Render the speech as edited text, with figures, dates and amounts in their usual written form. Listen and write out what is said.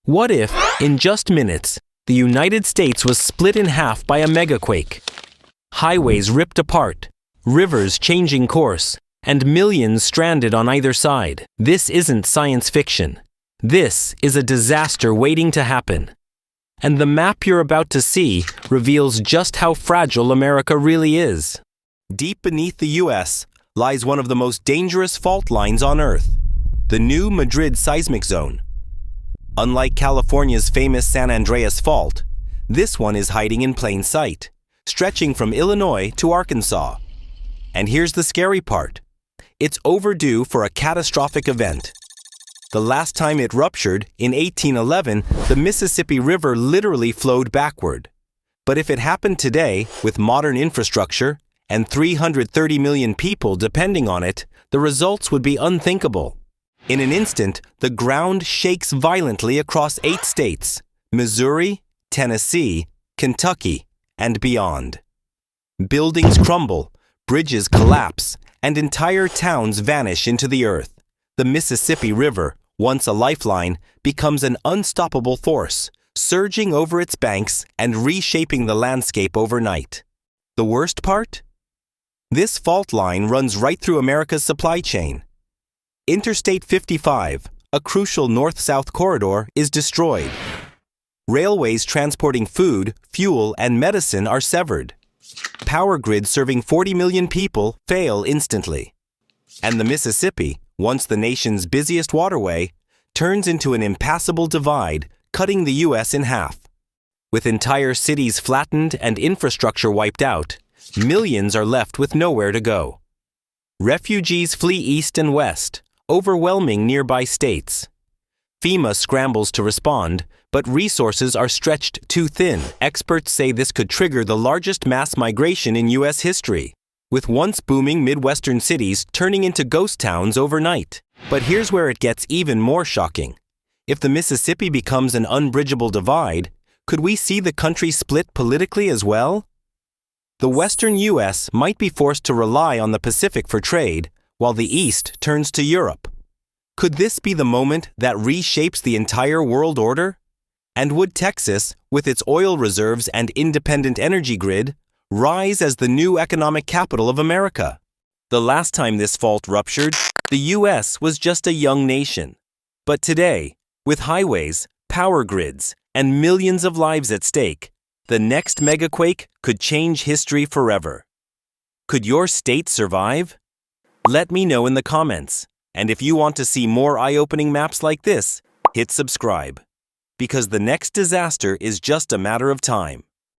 What if, in just minutes, the United States was split in half by a megaquake? Highways ripped apart, rivers changing course, and millions stranded on either side. This isn't science fiction. This is a disaster waiting to happen. And the map you're about to see reveals just how fragile America really is. Deep beneath the U.S. lies one of the most dangerous fault lines on Earth, the New Madrid seismic zone. Unlike California's famous San Andreas Fault, this one is hiding in plain sight, stretching from Illinois to Arkansas. And here's the scary part. It's overdue for a catastrophic event. The last time it ruptured, in 1811, the Mississippi River literally flowed backward. But if it happened today, with modern infrastructure, and 330 million people depending on it, the results would be unthinkable. In an instant, the ground shakes violently across 8 states: Missouri, Tennessee, Kentucky, and beyond. Buildings crumble, bridges collapse, and entire towns vanish into the earth. The Mississippi River, once a lifeline, becomes an unstoppable force, surging over its banks and reshaping the landscape overnight. The worst part? This fault line runs right through America's supply chain. Interstate 55, a crucial north-south corridor, is destroyed. Railways transporting food, fuel, and medicine are severed. Power grids serving 40 million people fail instantly. And the Mississippi, once the nation's busiest waterway, turns into an impassable divide, cutting the U.S. in half. With entire cities flattened and infrastructure wiped out, millions are left with nowhere to go. Refugees flee east and west, overwhelming nearby states. FEMA scrambles to respond, but resources are stretched too thin. Experts say this could trigger the largest mass migration in U.S. history, with once booming Midwestern cities turning into ghost towns overnight. But here's where it gets even more shocking. If the Mississippi becomes an unbridgeable divide, could we see the country split politically as well? The western U.S. might be forced to rely on the Pacific for trade, while the East turns to Europe. Could this be the moment that reshapes the entire world order? And would Texas, with its oil reserves and independent energy grid, rise as the new economic capital of America? The last time this fault ruptured, the U.S. was just a young nation. But today, with highways, power grids, and millions of lives at stake, the next megaquake could change history forever. Could your state survive? Let me know in the comments. And if you want to see more eye-opening maps like this, hit subscribe. Because the next disaster is just a matter of time.